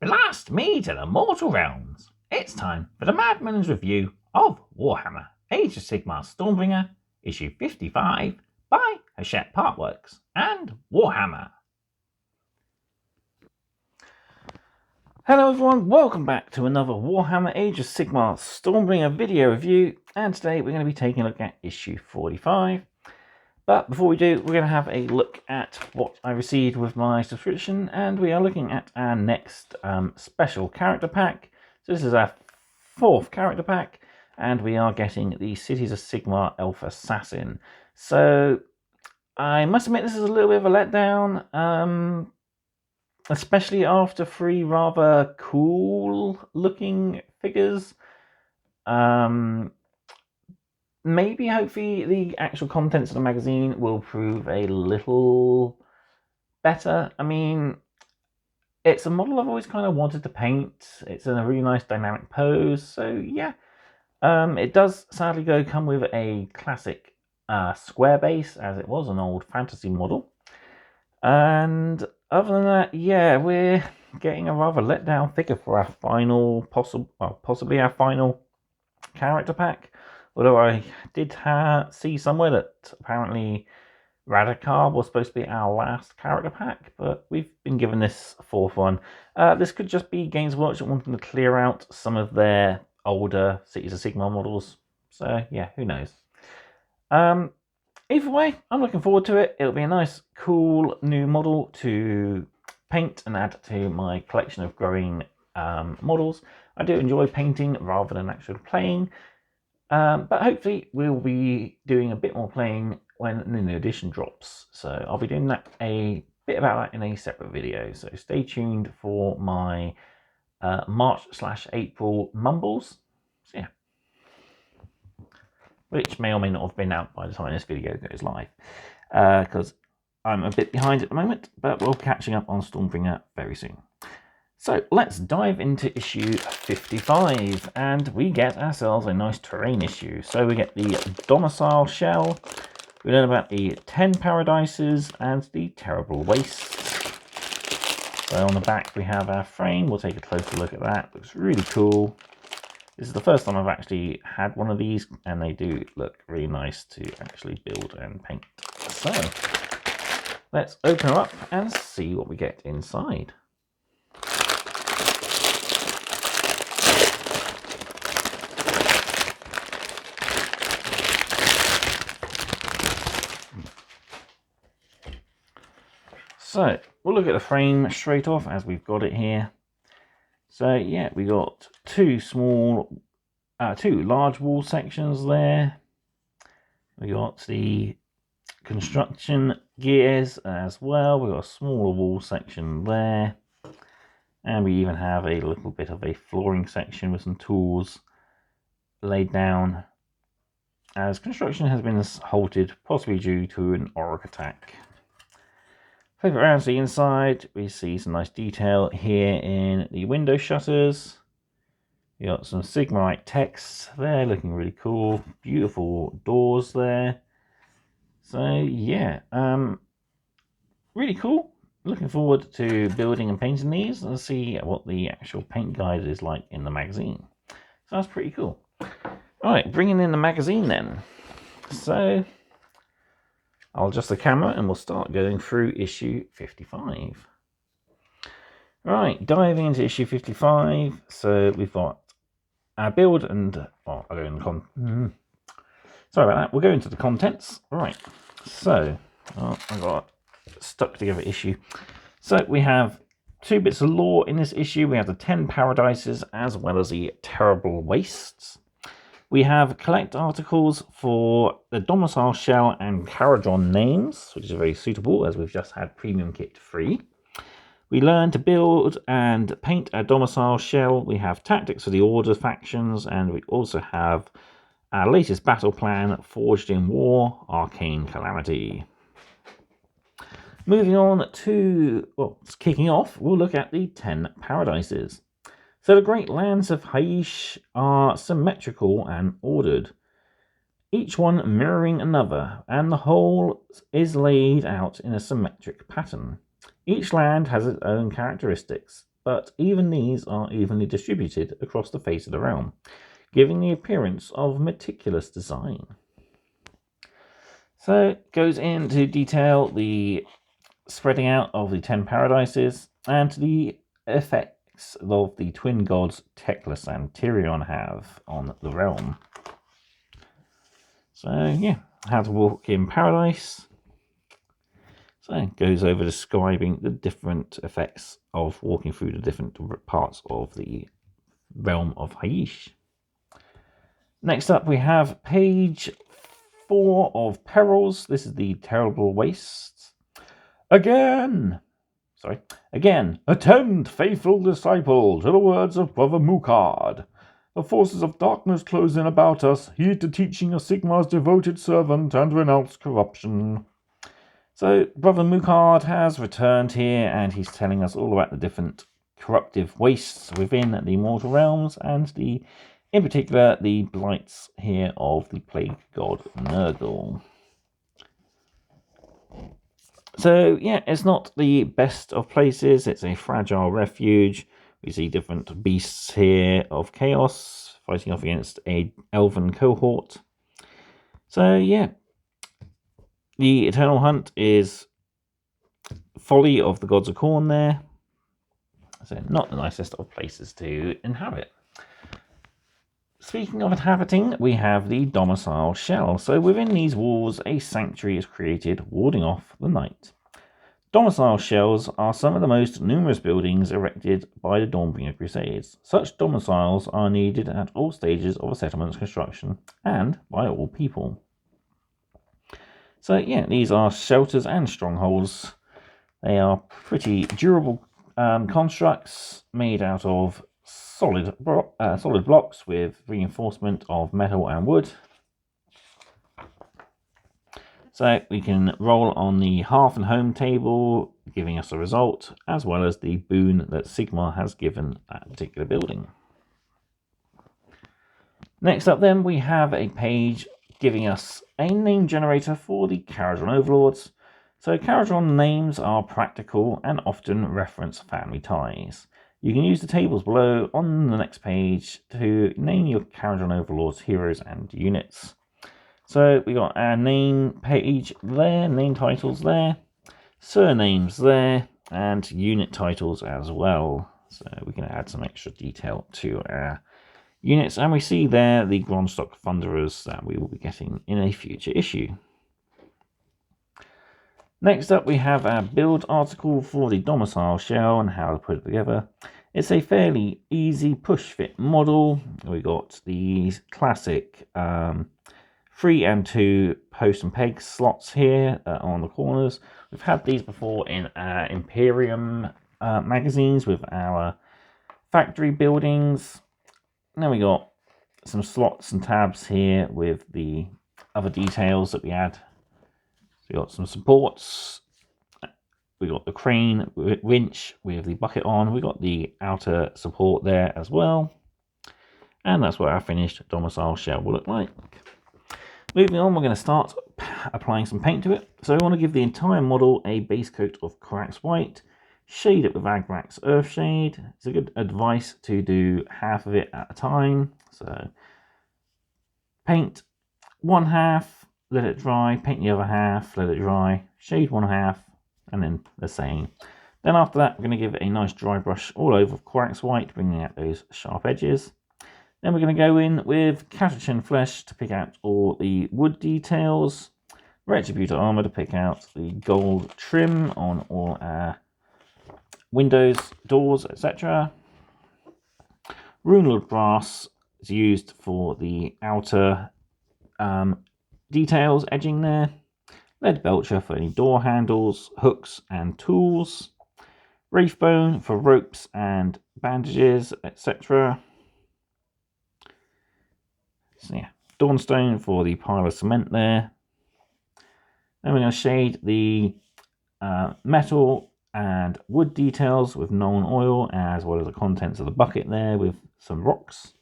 Blast me to the mortal realms! It's time for the Mad Merlins review of Warhammer Age of Sigmar Stormbringer, issue 55 by Hachette Partworks and Warhammer. Hello everyone, welcome back to another Warhammer Age of Sigmar Stormbringer video review, and today we're going to be taking a look at issue 45. But before we do, we're going to have a look at what I received with my subscription, and we are looking at our next special character pack. So this is our 4th character pack, and we are getting the Cities of Sigmar Elf Assassin. So I must admit this is a little bit of a letdown, especially after 3 rather cool looking figures. Maybe, hopefully, the actual contents of the magazine will prove a little better. I mean, it's a model I've always kind of wanted to paint. It's in a really nice dynamic pose, so yeah. It does sadly come with a classic square base, as it was an old fantasy model. And other than that, yeah, we're getting a rather letdown figure for our final, possibly our final character pack. Although I did see somewhere that apparently Radikar was supposed to be our last character pack, but we've been given this 4th one. This could just be Games Workshop wanting to clear out some of their older Cities of Sigmar models. So yeah, who knows. Either way, I'm looking forward to it. It'll be a nice, cool new model to paint and add to my collection of growing models. I do enjoy painting rather than actually playing. But hopefully we'll be doing a bit more playing when the new edition drops. So I'll be doing a bit about that in a separate video. So stay tuned for my March/April mumbles. So yeah, which may or may not have been out by the time this video goes live, because I'm a bit behind at the moment. But we're catching up on Stormbringer very soon. So let's dive into issue 55, and we get ourselves a nice terrain issue. So we get the Domicile Shell, we learn about the 10 Paradises and the Terrible Wastes. So on the back we have our frame, we'll take a closer look at that. Looks really cool. This is the first time I've actually had one of these, and they do look really nice to actually build and paint. So let's open her up and see what we get inside. So we'll look at the frame straight off as we've got it here. So yeah, we got two large wall sections there. We got the construction gears as well. We got a smaller wall section there, and we even have a little bit of a flooring section with some tools laid down, as construction has been halted, possibly due to an orc attack. Flip it around to the inside, we see some nice detail here in the window shutters. We got some Sigmarite text there, looking really cool. Beautiful doors there. So yeah, really cool. Looking forward to building and painting these and see what the actual paint guide is like in the magazine. So that's pretty cool. Alright, bringing in the magazine then. So I'll adjust the camera and we'll start going through issue 55. Right, diving into issue 55. So we've got our build and I'll go in the sorry about that. We'll go into the contents. Right. So I got stuck together issue. So we have 2 bits of lore in this issue. We have the 10 Paradises as well as the Terrible Wastes. We have collect articles for the Domicile Shell and Caradron names, which is very suitable as we've just had Premium Kit 3. We learn to build and paint a Domicile Shell. We have tactics for the Order factions, and we also have our latest battle plan, Forged in War, Arcane Calamity. Moving on to, kicking off, we'll look at the 10 Paradises. So the great lands of Haish are symmetrical and ordered, each one mirroring another, and the whole is laid out in a symmetric pattern. Each land has its own characteristics, but even these are evenly distributed across the face of the realm, giving the appearance of meticulous design. So it goes into detail the spreading out of the 10 paradises and the effects of the twin gods Teclis and Tyrion have on the realm. So yeah, how to walk in paradise. So it goes over describing the different effects of walking through the different parts of the realm of Haish. Next up we have page 4 of Perils. This is the Terrible Wastes. Again, attend, faithful disciple, to the words of Brother Mukard. The forces of darkness close in about us. Heed the teaching of Sigmar's devoted servant and renounce corruption. So Brother Mukard has returned here and he's telling us all about the different corruptive wastes within the mortal realms and in particular the blights here of the plague god Nurgle. So yeah, it's not the best of places. It's a fragile refuge. We see different beasts here of chaos fighting off against a elven cohort. So yeah, the Eternal Hunt is Folly of the Gods of Khorne there. So not the nicest of places to inhabit. Speaking of inhabiting, we have the Domicile Shell. So within these walls, a sanctuary is created, warding off the night. Domicile Shells are some of the most numerous buildings erected by the Stormbringer Crusades. Such domiciles are needed at all stages of a settlement's construction, and by all people. So yeah, these are shelters and strongholds. They are pretty durable constructs made out of solid blocks with reinforcement of metal and wood. So we can roll on the hearth and home table, giving us a result, as well as the boon that Sigmar has given that particular building. Next up then, we have a page giving us a name generator for the Caradron Overlords. So Caradron names are practical and often reference family ties. You can use the tables below on the next page to name your Caradron Overlords heroes and units. So we got our name page there, name titles there, surnames there, and unit titles as well. So we can add some extra detail to our units, and we see there the Grondstock Thunderers that we will be getting in a future issue. Next up, we have our build article for the Domicile Shell and how to put it together. It's a fairly easy push-fit model. We got these classic 3 and 2 post and peg slots here on the corners. We've had these before in our Imperium magazines with our factory buildings. Now we got some slots and tabs here with the other details that we add. So we got some supports. We got the crane winch with the bucket on. We got the outer support there as well. And that's what our finished Domicile Shell will look like. Moving on, we're going to start applying some paint to it. So we want to give the entire model a base coat of Corax White. Shade it with Agrax Earthshade. It's a good advice to do half of it at a time. So paint one half, let it dry, paint the other half, let it dry, shade one half, and then the same. Then after that, we're going to give it a nice dry brush all over Corax White, bringing out those sharp edges. Then we're going to go in with Catachin Flesh to pick out all the wood details, Retributor Armor to pick out the gold trim on all our windows, doors, etc. Runelord Brass is used for the outer details, edging there. Lead Belcher for any door handles, hooks and tools. Wraithbone for ropes and bandages, etc. So yeah, Dawnstone for the pile of cement there. Then we're going to shade the metal and wood details with Nuln Oil, as well as the contents of the bucket there with some rocks.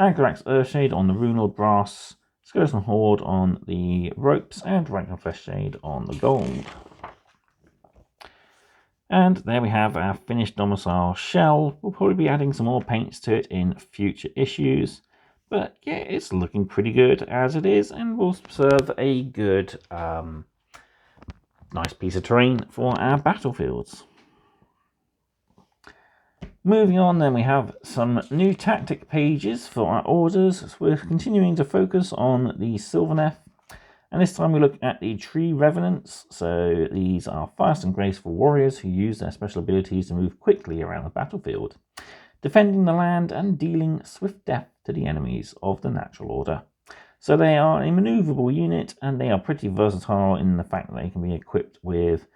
Agrax Earthshade on the Runelord Brass, Skeleton Horde on the ropes, and Ragnarflesh Shade on the gold. And there we have our finished Domicile Shell. We'll probably be adding some more paints to it in future issues. But yeah, it's looking pretty good as it is, and will serve a good, nice piece of terrain for our battlefields. Moving on, then we have some new tactic pages for our orders. So we're continuing to focus on the Sylvaneth, and this time we look at the Tree Revenants. So these are fast and graceful warriors who use their special abilities to move quickly around the battlefield, defending the land and dealing swift death to the enemies of the natural order. So they are a maneuverable unit, and they are pretty versatile in the fact that they can be equipped with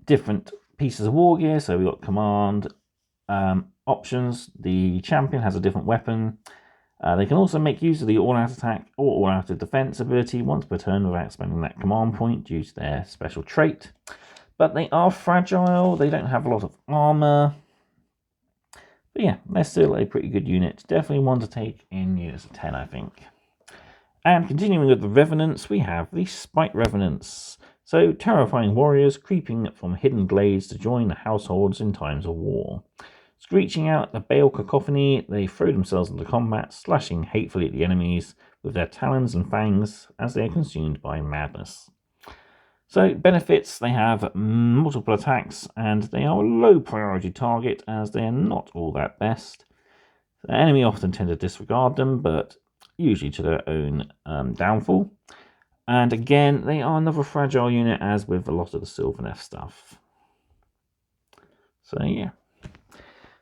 different pieces of war gear. So we've got command options. The champion has a different weapon. They can also make use of the all-out attack or all-out defense ability once per turn without spending that command point due to their special trait. But they are fragile. They don't have a lot of armor. But yeah, they're still a pretty good unit. Definitely one to take in units of 10, I think. And continuing with the Revenants, we have the Spite Revenants. So terrifying warriors creeping from hidden glades to join the households in times of war. Screeching out the Bale cacophony, they throw themselves into combat, slashing hatefully at the enemies with their talons and fangs as they are consumed by madness. So benefits, they have multiple attacks, and they are a low priority target as they are not all that best. The enemy often tend to disregard them, but usually to their own downfall. And again, they are another fragile unit, as with a lot of the Sylvaneth stuff. So yeah.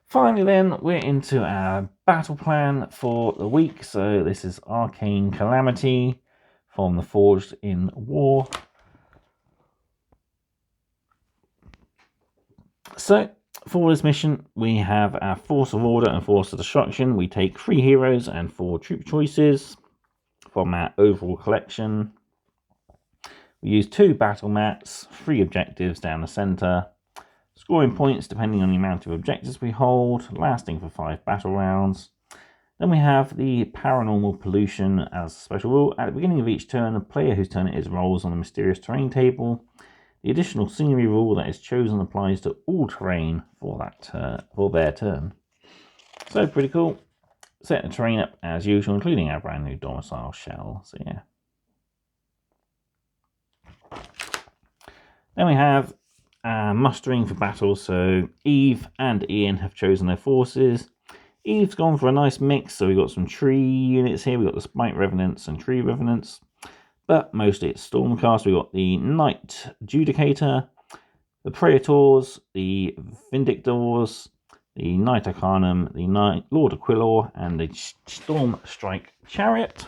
Finally then, we're into our battle plan for the week. So this is Arcane Calamity from the Forged in War. So for this mission, we have our Force of Order and Force of Destruction. We take 3 heroes and 4 troop choices from our overall collection. We use 2 battle mats, 3 objectives down the centre, scoring points depending on the amount of objectives we hold, lasting for 5 battle rounds. Then we have the Paranormal Pollution as a special rule. At the beginning of each turn, the player whose turn it is rolls on the Mysterious Terrain table. The additional scenery rule that is chosen applies to all terrain for their turn. So pretty cool. Set the terrain up as usual, including our brand new Domicile Shell. So yeah. Then we have mustering for battle. So Eve and Ian have chosen their forces. Eve's gone for a nice mix. So we've got some tree units here. We've got the Spite Revenants and Tree Revenants. But mostly it's Stormcast. We've got the Knight Judicator, the Praetors, the Vindictors, the Knight Arcanum, the Knight Lord Aquilor, and the Storm Strike Chariot.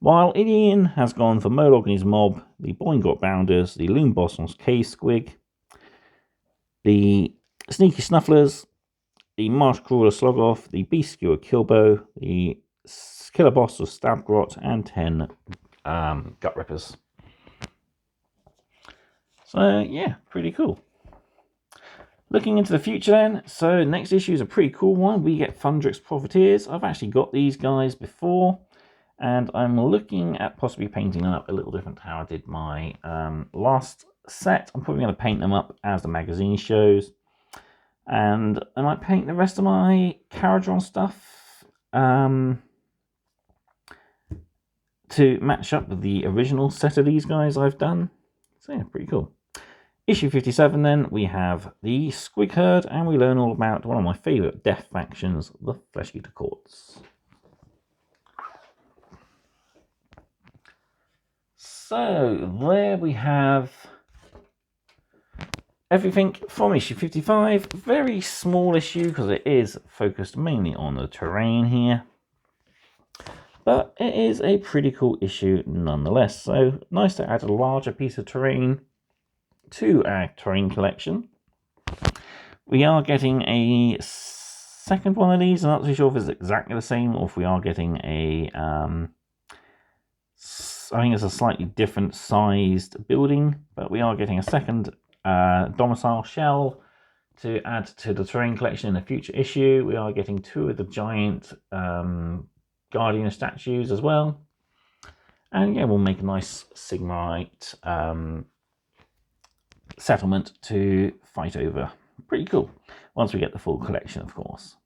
While Ian has gone for Murloc and his mob, the Boingot Bounders, the Loom Bosson's Cave Squig, the Sneaky Snufflers, the Marsh Crawler Slogoff, the Beast Skewer Kilbo, the Killer Boss of Stabgrot, and 10 Gut Rippers. So yeah, pretty cool. Looking into the future then, so next issue is a pretty cool one. We get Fundrix Profiteers. I've actually got these guys before, and I'm looking at possibly painting them up a little different to how I did my last set. I'm probably going to paint them up as the magazine shows, and I might paint the rest of my Caradron stuff to match up with the original set of these guys I've done. So yeah, pretty cool. Issue 57 then, we have the Squig Herd, and we learn all about one of my favourite death factions, the Flesh Eater Courts. So there we have everything from issue 55. Very small issue because it is focused mainly on the terrain here. But it is a pretty cool issue nonetheless. So nice to add a larger piece of terrain to our terrain collection. We are getting a second one of these. I'm not too sure if it's exactly the same or if we are getting a I think it's a slightly different sized building, but we are getting a second Domicile Shell to add to the terrain collection in a future issue. We are getting 2 of the giant Guardian statues as well. And yeah, we'll make a nice Sigmarite settlement to fight over. Pretty cool. Once we get the full collection, of course.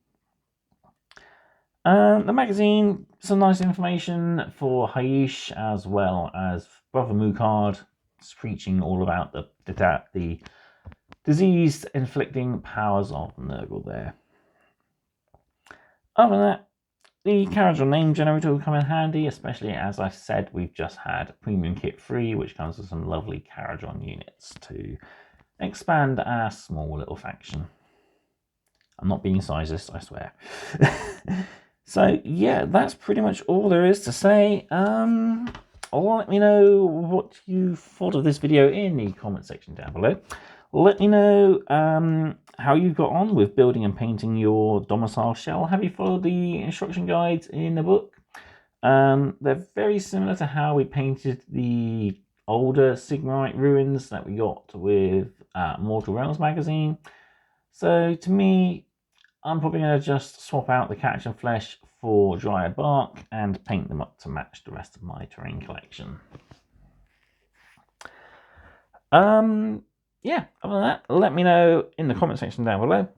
The magazine, some nice information for Haish as well as Brother Mukard, preaching all about the disease inflicting powers of Nurgle there. Other than that, the Caradron name generator will come in handy, especially as I said, we've just had Premium Kit 3, which comes with some lovely Caradron units to expand our small little faction. I'm not being sizist, I swear. So yeah, that's pretty much all there is to say. Let me know what you thought of this video in the comment section down below. Let me know how you got on with building and painting your domicile shell. Have you followed the instruction guides in the book? They're very similar to how we painted the older Sigmarite ruins that we got with Mortal Realms magazine. So to me, I'm probably going to just swap out the Catch and Flesh for Dryad Bark and paint them up to match the rest of my terrain collection. Yeah, other than that, let me know in the comment section down below.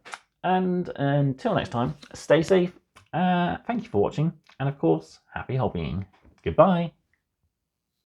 And until next time, stay safe. Thank you for watching. And of course, happy hobbying. Goodbye.